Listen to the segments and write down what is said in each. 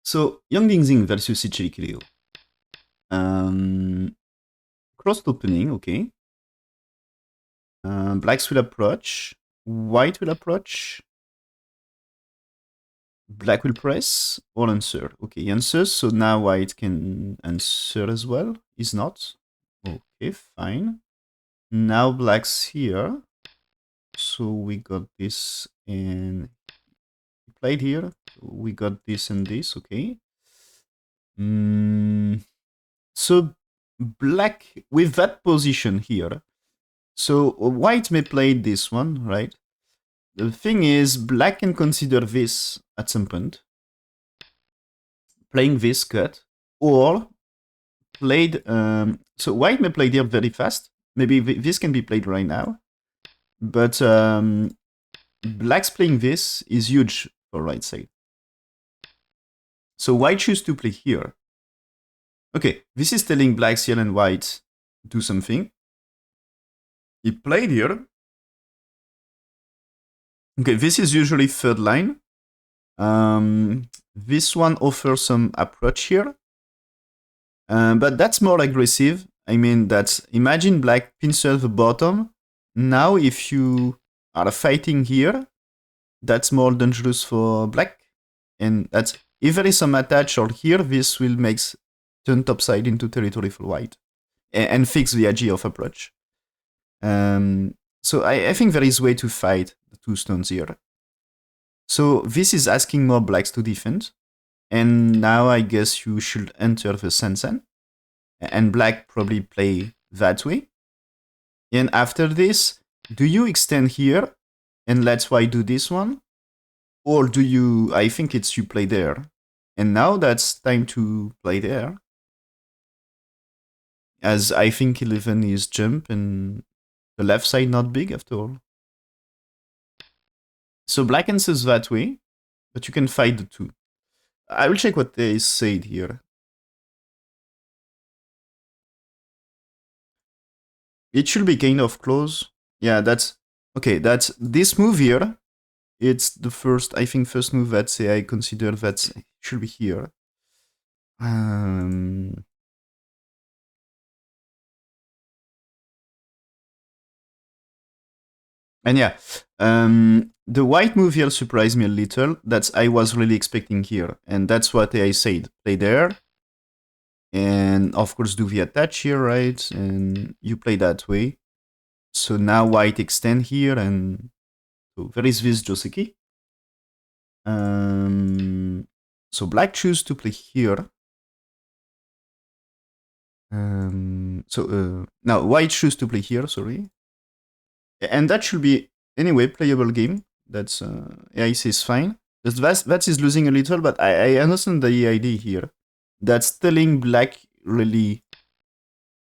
So, Yang Dingxing versus Ichirikiryu. Crossed opening, okay. Blacks will approach. White will approach. Black will press or answer. Okay, he answers, so now white can answer as well. He's not. Okay, fine. Now black's here. So we got this and he played here. We got this and this, okay. So black with that position here. So white may play this one, right? The thing is, black can consider this at some point, playing this cut, or played. So white may play here very fast. Maybe this can be played right now, but black's playing this is huge for right side. So white choose to play here. Okay, this is telling black's here and white do something. He played here. Okay, this is usually third line. This one offers some approach here. But that's more aggressive. I mean, imagine black pincel the bottom. Now, if you are fighting here, that's more dangerous for black. And that's if there is some attach or here, this will make turn topside into territory for white and fix the AG of approach. So I think there is way to fight the two stones here. So this is asking more blacks to defend. And now I guess you should enter the Sensen. And black probably play that way. And after this, do you extend here and let white do this one? Or do you, I think it's you play there. And now that's time to play there. As I think 11 is jump and the left side not big after all. So black answers that way, but you can fight the two. I will check what they said here. It should be kind of close. Yeah, that's okay. That's this move here. It's the first, I think, first move that I consider that should be here. And yeah, the white move here surprised me a little. That's I was really expecting here, and that's what I said. Play there, and of course do the attach here, right? And you play that way. So now white extend here, and so there is this Joseki. So black choose to play here. Now white choose to play here, sorry. And that should be, anyway, playable game. That's, AIC is fine. That is losing a little, but I understand the idea here. That's telling black really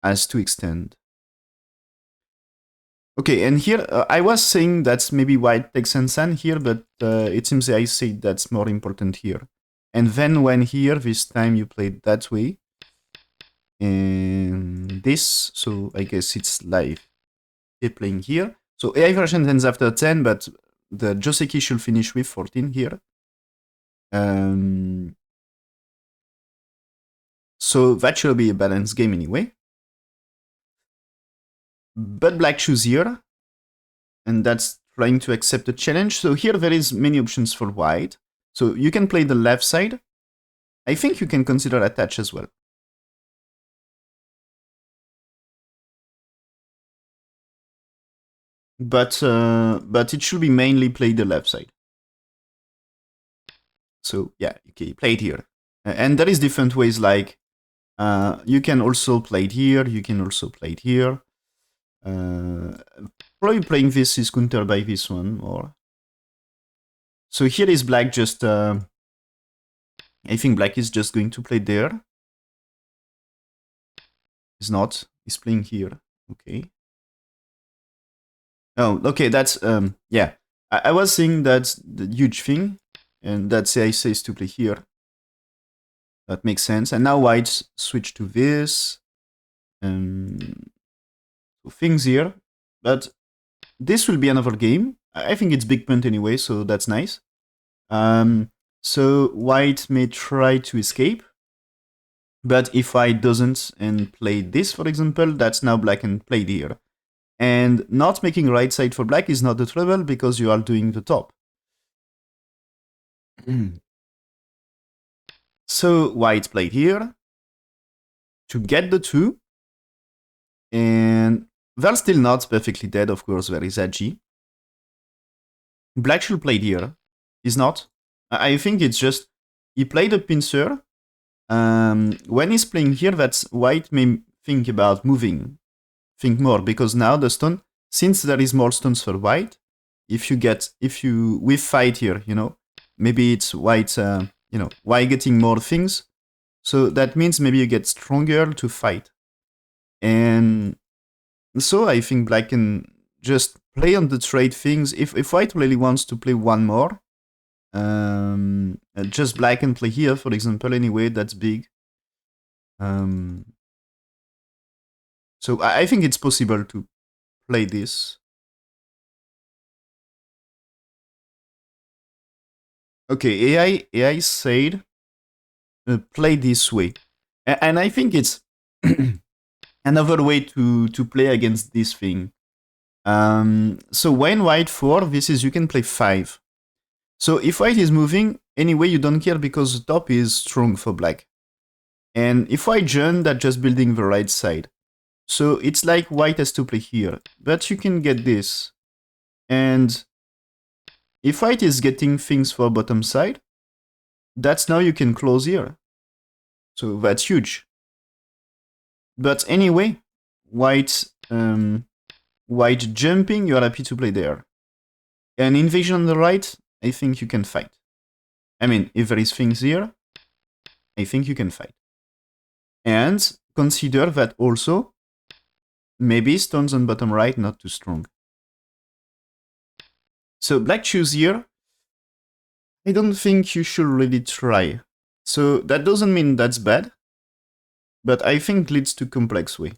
has to extend. Okay, and here, I was saying that's maybe white takes Sansan here, but it seems I say that's more important here. And then when here, this time you played that way. And this, so I guess it's live. They're playing here. So AI version ends after 10, but the Joseki should finish with 14 here. So that should be a balanced game anyway. But black choose here. And that's trying to accept a challenge. So here there is many options for white. So you can play the left side. I think you can consider attach as well. But it should be mainly play the left side. So yeah, okay, play it here. And there is different ways, like you can also play it here, you can also play it here. Probably playing this is countered by this one, or... So here is black just... I think black is just going to play there. He's not. He's playing here. Okay. Oh, okay, that's... yeah. I was saying that's the huge thing, and that's I says to play here. That makes sense. And now white switch to this. So things here. But this will be another game. I think it's big punt anyway, so that's nice. So white may try to escape. But if white doesn't and play this, for example, that's now black and played here. And not making right side for black is not the trouble because you are doing the top. So white played here to get the 2. And they're still not perfectly dead, of course, there is edgy. Black should play here. He's not. I think it's just, he played a pincer. When he's playing here, that's white may think about moving. Think more, because now the stone, since there is more stones for white, if we fight here, maybe it's white, white getting more things. So that means maybe you get stronger to fight. And so I think black can just play on the trade things. If white really wants to play one more, just black can play here, for example, anyway, that's big. So I think it's possible to play this. Okay, AI said play this way. And I think it's another way to play against this thing. So when white 4, this is you can play 5. So if white is moving, anyway, you don't care because the top is strong for black. And if white join, that's just building the right side. So it's like white has to play here. But you can get this. And if white is getting things for bottom side, that's now you can close here. So that's huge. But anyway, white jumping, you're happy to play there. And invasion on the right, I think you can fight. I mean, if there is things here, I think you can fight. And consider that also, maybe stones on bottom right not too strong. So black choose here. I don't think you should really try. So that doesn't mean that's bad, but I think leads to complex way.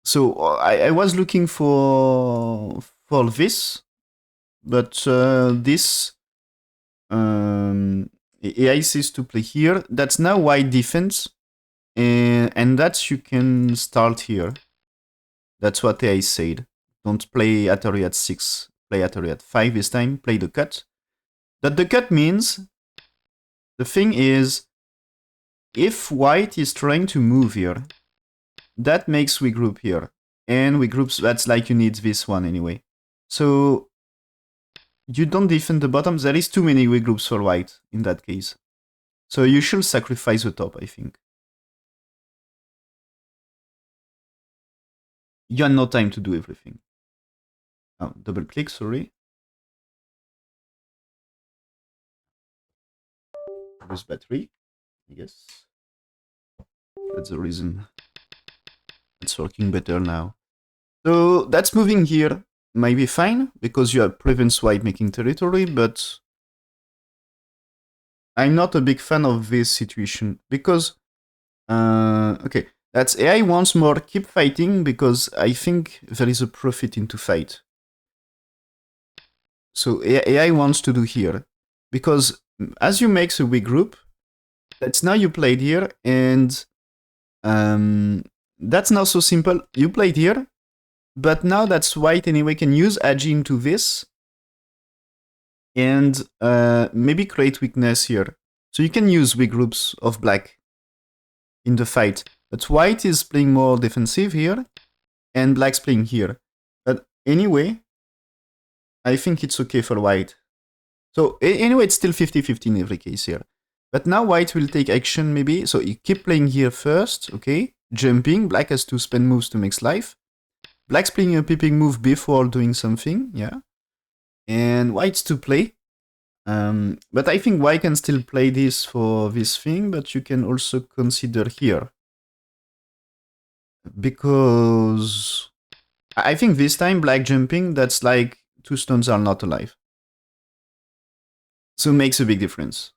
So I was looking for this, but this AI says to play here. That's now white defense, and that you can start here. That's what AI said. Don't play Atari at 6. Play Atari at 5 this time. Play the cut. That the cut means, the thing is, if white is trying to move here, that makes we group here. And we groups, that's like you need this one anyway. So you don't defend the bottom. There is too many we groups for white in that case. So you should sacrifice the top, I think. You have no time to do everything. Oh, double click, sorry. Lose battery, I guess. That's the reason. It's working better now. So that's moving here. Might be fine, because you have prevents white making territory, but I'm not a big fan of this situation, because, okay, that's AI wants more keep fighting, because I think there is a profit into fight. So AI wants to do here, because as you make a weak group, that's now you played here, and that's now so simple. You played here, but now that's white anyway can use Agi into this, and maybe create weakness here. So you can use weak groups of black in the fight. But white is playing more defensive here, and black's playing here. But anyway, I think it's okay for white. So anyway, it's still 50-50 in every case here. But now white will take action maybe. So you keep playing here first, okay? Jumping, black has to spend moves to make life. Black's playing a peeping move before doing something, yeah. And white's to play. But I think white can still play this for this thing, but you can also consider here. Because I think this time black jumping, that's like 2 stones are not alive. So it makes a big difference.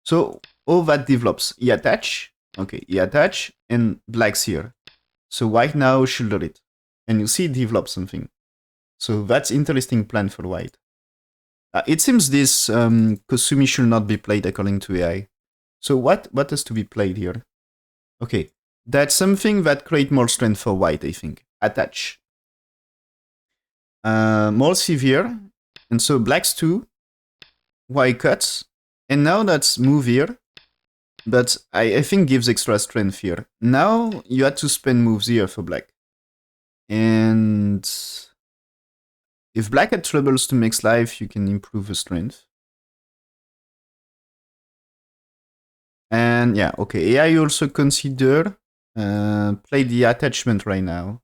So all that develops. He attach, okay, he attach, and black's here. So white now shoulder it. And you see it develop something. So that's interesting plan for white. It seems this Kosumi should not be played according to AI. So what has to be played here? Okay, that's something that create more strength for white, I think. Attach. More severe. And so black's 2, white cuts. And now that's move here. But I think gives extra strength here. Now you had to spend moves here for black. And if black had troubles to mix life, you can improve the strength. And yeah, okay. AI also consider play the attachment right now.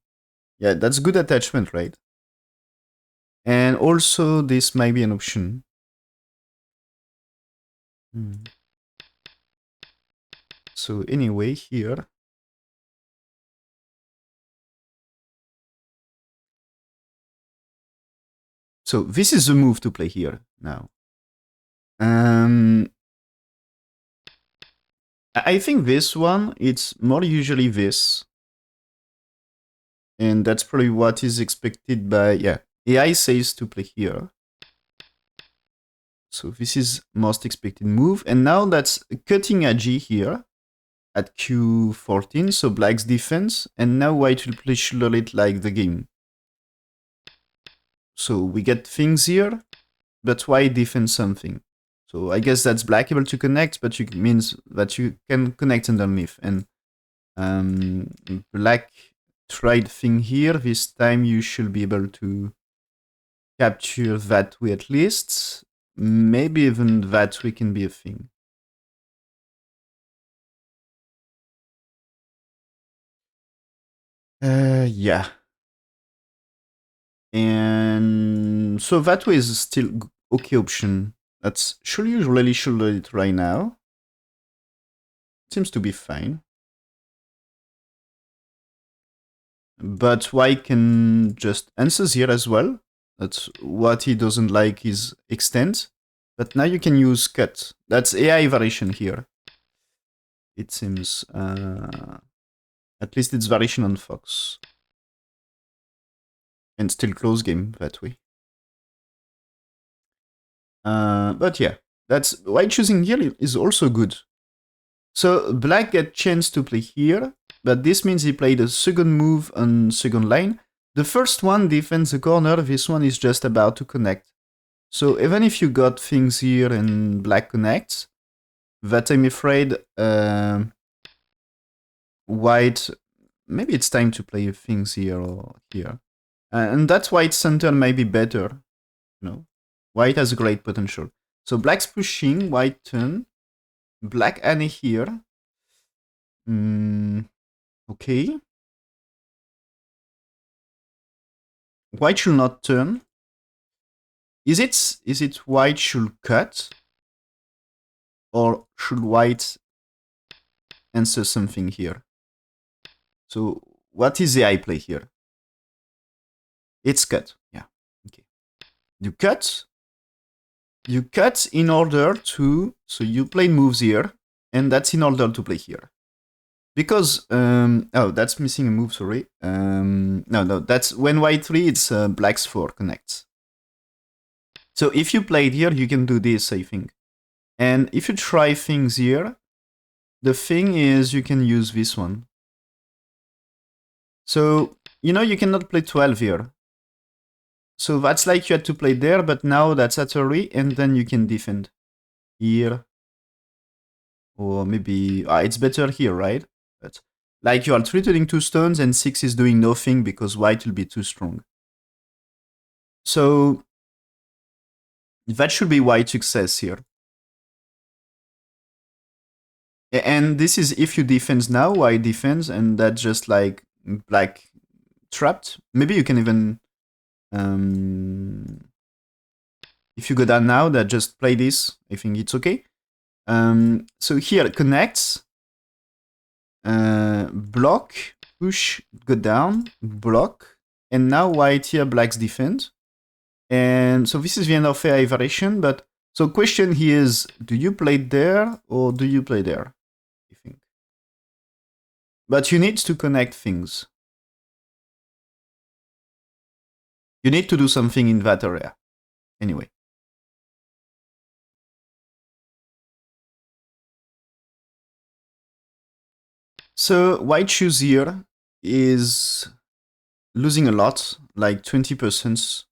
Yeah, that's good attachment, right? And also this might be an option. So anyway, here. So this is the move to play here now. I think this one, it's more usually this. And that's probably what is expected by, yeah. AI says to play here. So this is most expected move. And now that's cutting a G here at Q14. So black's defense. And now white will play shoulder it like the game. So we get things here, but white defends something. So I guess that's black able to connect, but it means that you can connect underneath. And black tried thing here. This time you should be able to capture that way at least. Maybe even that way can be a thing. Yeah. And so that way is still okay option. That's should you really shoulder it right now. Seems to be fine. But white can just answers here as well. That's what he doesn't like is extend. But now you can use cut. That's AI variation here. It seems. At least it's variation on Fox. And still close game that way. But yeah, that's white choosing here is also good. So black get chance to play here, but this means he played a second move on second line. The first one defends the corner, this one is just about to connect. So even if you got things here and black connects, that I'm afraid white, maybe it's time to play things here or here. And that's why its center may be better. You know, white has a great potential. So black's pushing, white turn, black Annie here. Okay. White should not turn. Is it white should cut? Or should white answer something here? So what is the I play here? It's cut. Yeah. Okay. You cut. You cut in order to... So you play moves here. And that's in order to play here. Because... oh, that's missing a move, sorry. No. That's when white 3, it's black's 4 connects. So if you played here, you can do this, I think. And if you try things here, the thing is you can use this one. So, you know, you cannot play 12 here. So that's like you had to play there, but now that's at 3, and then you can defend here. Or maybe, it's better here, right? But like you are threatening 2 stones and 6 is doing nothing because white will be too strong. So that should be white success here. And this is if you defend now, white defends, and that's just like black trapped. Maybe you can even, if you go down now, that just play this. I think it's okay. So here connects, block, push, go down, block, and now white here black's defend. And so this is the end of AI variation. But so question here is, do you play there or do you play there? I think. But you need to connect things. You need to do something in that area. Anyway. So white shoes here is losing a lot, like 20%,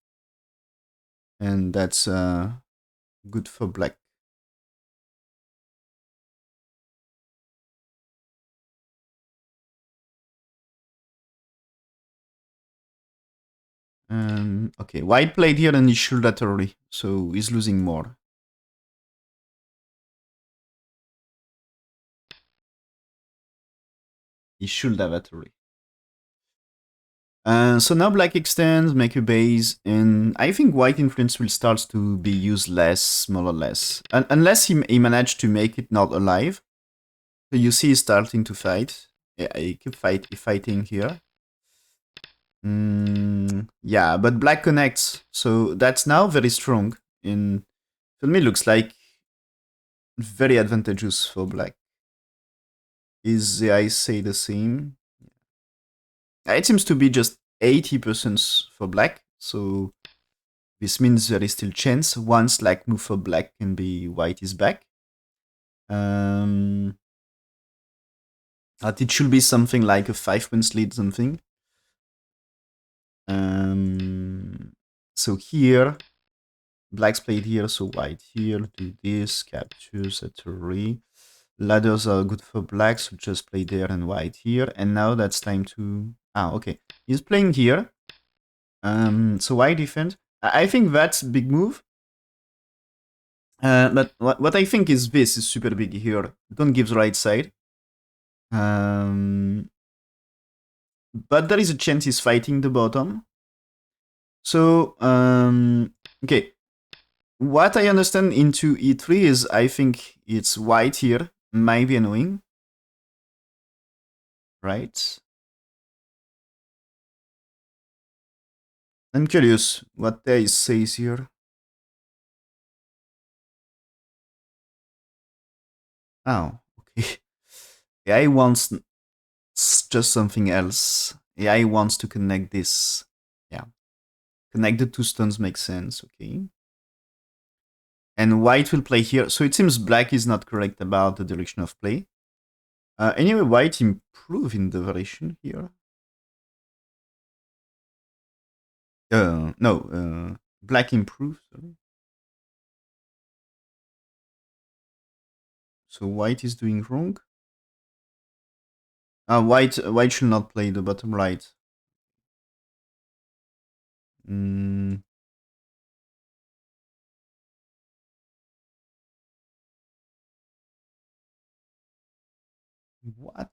and that's good for black. Okay, white played here and he should laterally, so he's losing more. He should have laterally. So now black extends, make a base, and I think white influence will start to be used less, more or less. Unless he managed to make it not alive. So you see he's starting to fight. Yeah, I keep fighting here. Yeah, but black connects, so that's now very strong. In For me, looks like very advantageous for black. Is the I say the same? It seems to be just 80% for black, so this means there is still chance. Once like move for black can be white is back. Um, it should be something like a 5 points lead something. So here, black's played here, so white here, do this, captures at 3. Ladders are good for black, so just play there and white here. And now that's time to... okay. He's playing here. So white defend. I think that's big move. But what I think is this is super big here. Don't give the right side. But there is a chance he's fighting the bottom. So, okay. What I understand into e3 is I think it's white here. Might be annoying. Right? I'm curious what they says here. Oh, okay. AI wants just something else. AI wants to connect this. Yeah. Connect the two stones makes sense, okay. And white will play here. So it seems black is not correct about the direction of play. Anyway, white improve in the variation here. No, black improve, sorry. So white is doing wrong. White should not play the bottom right. Mm, what?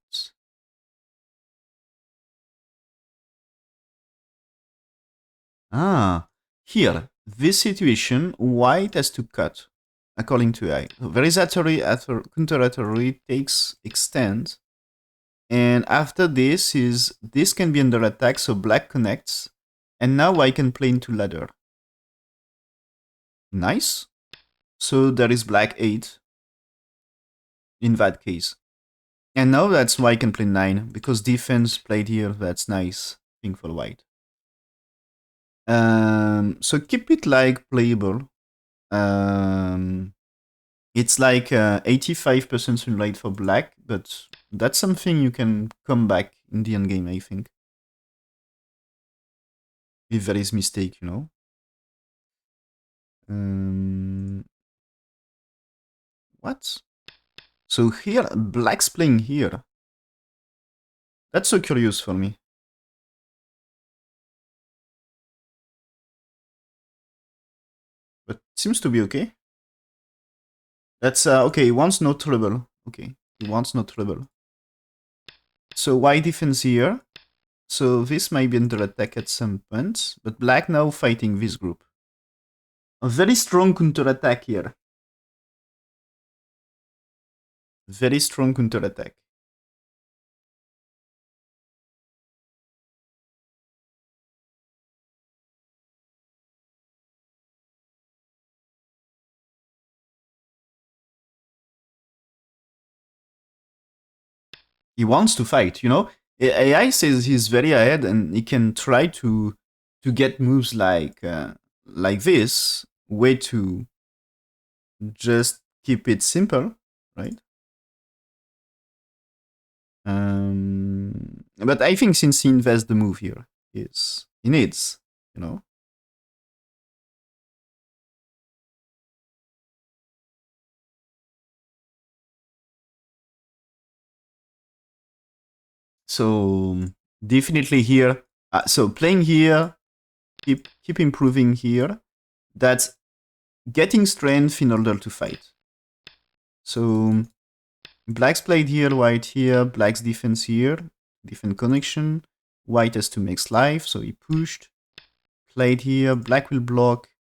Here, this situation, white has to cut, according to AI. There is counter takes extend, and after this can be under attack, so black connects, and now I can play into ladder. Nice. So there is black 8 in that case. And now that's why I can play 9, because defense played here, that's nice thing for white. So keep it like playable. It's like 85% win rate for black, but that's something you can come back in the end game, I think. If there is mistake, you know. What? So here, black's playing here. That's so curious for me. But seems to be okay. That's okay, he wants no trouble. Okay, he wants no trouble. So white defense here. So this might be under attack at some point, but black now fighting this group. A very strong counter attack here. Very strong counter attack. He wants to fight, you know. AI says he's very ahead and he can try to get moves like this way to just keep it simple, right? But I think since he invests the move here, he needs, you know. So definitely here. So playing here, keep improving here. That's getting strength in order to fight. So black's played here, white here, black's defense here, defense connection. White has to make life, so he pushed. Played here, black will block.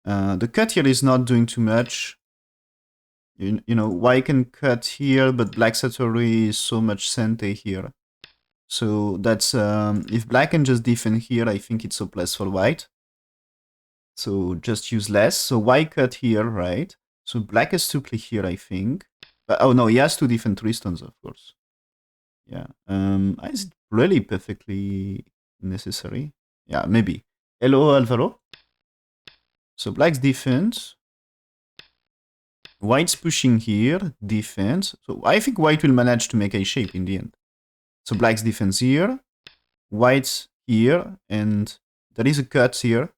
The cut here is not doing too much. You know, white can cut here, but black Satori is so much sente here. So that's, if black can just defend here, I think it's hopeless for white. So just use less. So white cut here, right? So black has to play here, I think. Oh no, he has to defend 3 stones, of course. Yeah. Is it really perfectly necessary? Yeah, maybe. Hello, Alvaro. So black's defense. White's pushing here, defense. So I think white will manage to make a shape in the end. So black's defense here, white's here, and there is a cut here.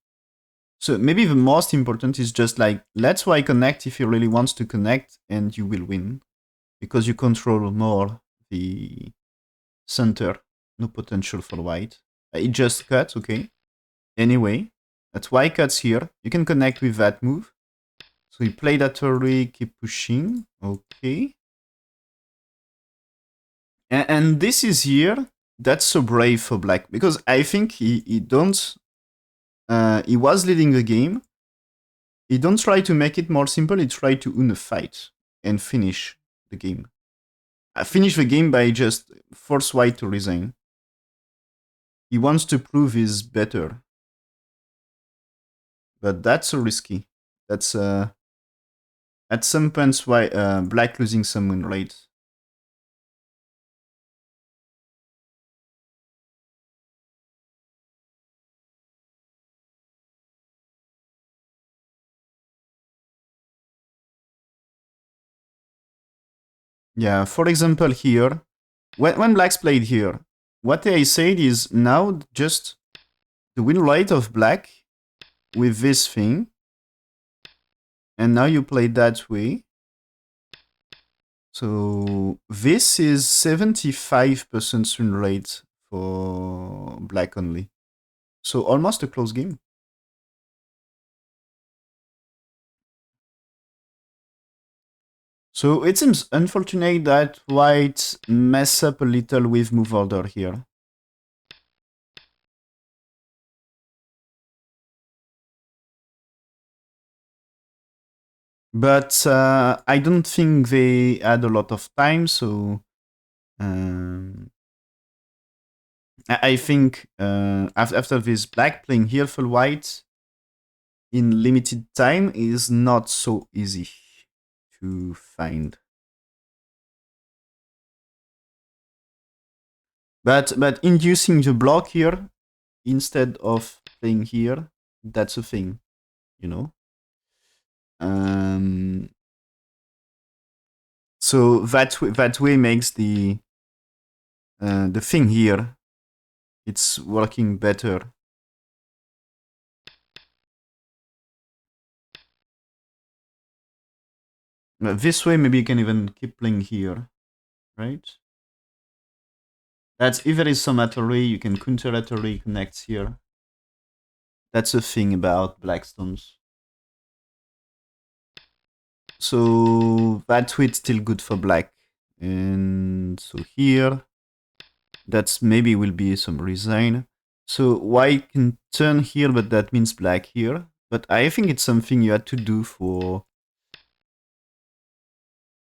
So maybe the most important is just like, let white connect if he really wants to connect, and you will win. Because you control more the center. No potential for white. It just cuts, okay. Anyway, that's white cuts here. You can connect with that move. So he played that early, keep pushing. Okay. And this is here. That's so brave for black. Because I think he don't... he was leading the game. He don't try to make it more simple. He tried to win a fight and finish the game. Finish the game by just force white to resign. He wants to prove he's better. But that's so risky. That's at some points why black losing some win rate. Yeah, for example here, when black's played here, what I said is now just the win rate of black with this thing, and now you play that way. So this is 75% win rate for black only. So almost a close game. So it seems unfortunate that white mess up a little with move order here. But I don't think they had a lot of time, so I think after this black playing here for white in limited time is not so easy to find. But inducing the block here instead of playing here, that's a thing, you know. So that way makes the thing here, it's working better. This way, maybe you can even keep playing here, right? That's if there is some Atari, you can counter Atari connects here. That's the thing about Blackstones. So that way it's still good for black. And so here, that's maybe will be some resign. So white can turn here, but that means black here. But I think it's something you had to do for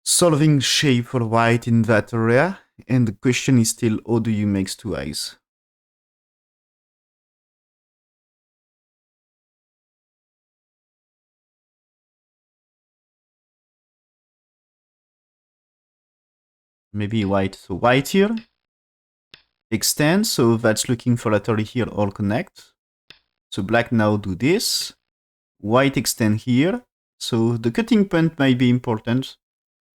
solving shape for white in that area. And the question is still, how do you make two eyes? Maybe white. So white here. Extend, so that's looking for laterally here, all connect. So black now do this. White extend here. So the cutting point might be important.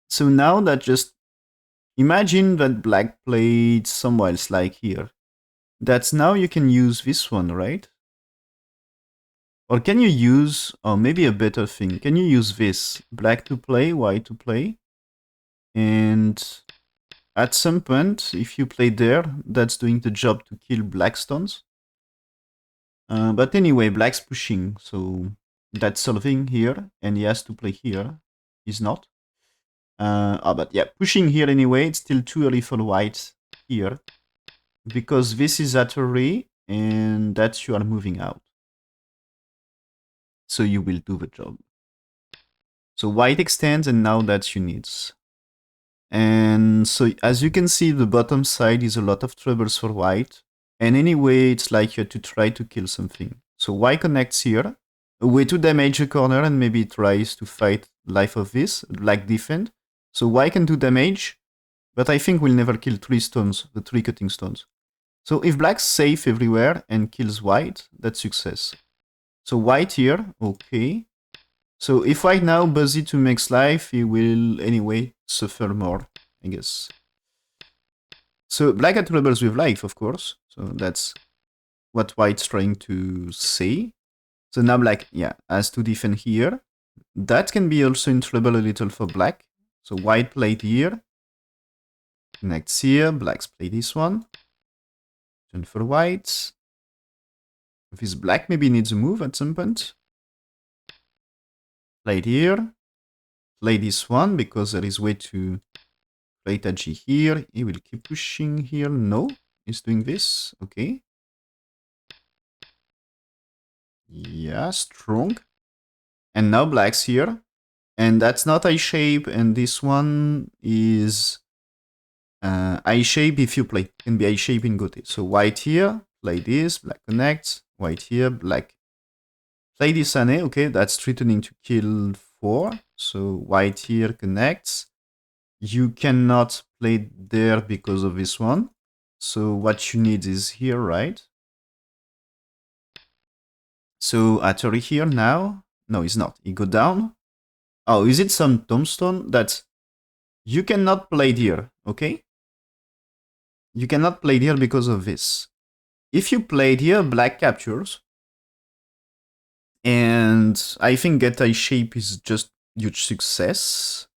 So now that just imagine that black played somewhere else, like here. That's now you can use this one, right? Or can you use, or maybe a better thing, can you use this? Black to play, white to play. And at some point, if you play there, that's doing the job to kill black stones. But anyway, black's pushing, so that's solving here, and he has to play here. He's not. But yeah, pushing here anyway, it's still too early for white here. Because this is at array, and that you are moving out. So you will do the job. So white extends, and now that's your needs. And so as you can see, the bottom side is a lot of troubles for white. And anyway, it's like you have to try to kill something. So white connects here. A way to damage a corner and maybe it tries to fight life of this, black defend. So white can do damage, but I think we'll never kill 3 stones, the 3 cutting stones. So if black's safe everywhere and kills white, that's success. So white here, okay. So if white now busy to make life, he will anyway suffer more, I guess. So black had troubles with life, of course. So that's what white's trying to say. So now black, yeah, has to defend here. That can be also in trouble a little for black. So white played here. Connects here. Black's play this one. Turn for white. This black maybe needs a move at some point. Played here. Play this one because there is way to play Taji here. He will keep pushing here. No, he's doing this. Okay. Yeah, strong. And now black's here. And that's not I shape. And this one is I shape if you play. Can be I shape in Gote. So white here. Play this. Black connects. White here. Black. Play this Ane. Okay, that's threatening to kill 4. So white here connects. You cannot play there because of this one. So what you need is here, right? So Atari here now. No, he's not. He go down. Oh, is it some tombstone? That you cannot play here, okay? You cannot play here because of this. If you played here, black captures. And I think get a shape is just huge success.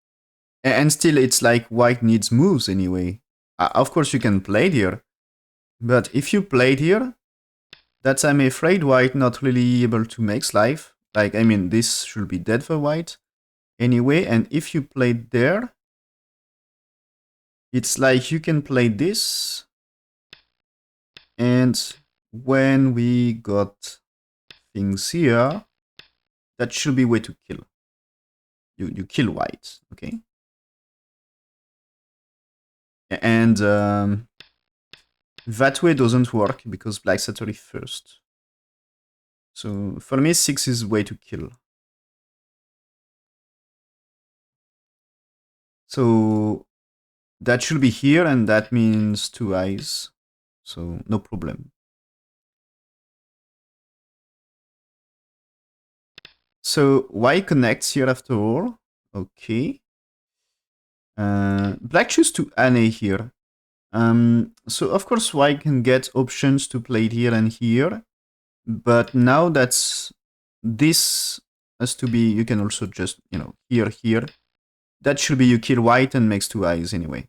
And still, it's like white needs moves anyway. Of course, you can play here. But if you played here, that's, I'm afraid, white not really able to make life. Like, I mean, this should be dead for white anyway. And if you played there, it's like you can play this. And when we got things here, that should be way to kill. You kill white, okay? And that way doesn't work because black's at 31st. So for me, 6 is way to kill. So that should be here, and that means 2 eyes. So no problem. So white connects here after all. Okay. Black choose to Ane here. So of course white can get options to play it here and here. But now that's this has to be, you can also just, you know, here. That should be you kill white and makes 2 eyes anyway.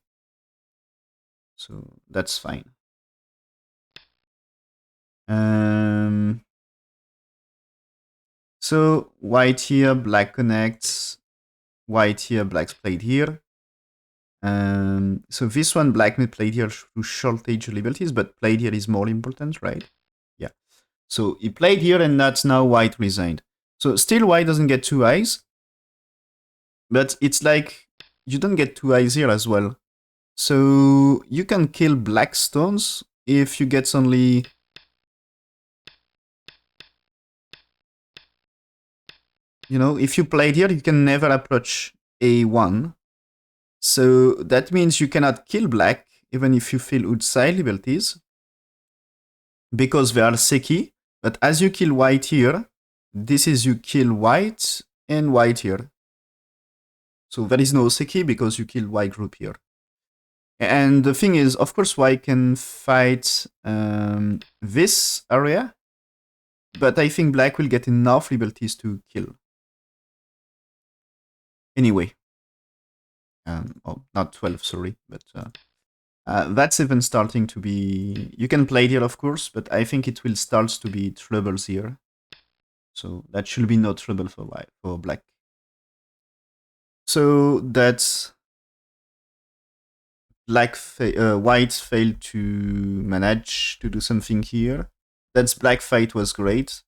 So that's fine. So white here, black connects. White here, black's played here. So this one, black may played here to shortage abilities, but played here is more important, right? Yeah. So he played here, and that's now white resigned. So still white doesn't get 2 eyes, but it's like you don't get 2 eyes here as well. So you can kill black stones if you get only... You know, if you played here, you can never approach A1. So that means you cannot kill black, even if you feel outside abilities, because they are Seki. But as you kill white here, this is you kill white and white here. So there is no Seki because you kill white group here. And the thing is, of course, white can fight this area, but I think black will get enough liberties to kill. Anyway, oh, not 12, sorry, but that's even starting to be... You can play here, of course, but I think it will start to be troubles here. So that should be no trouble for white, for black. So that's white failed to manage to do something here. That's black fight was great.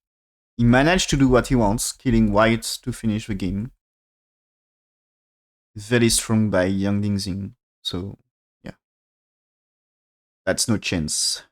He managed to do what he wants, killing white to finish the game. Very strong by Yang Dingxing. So yeah, that's no chance.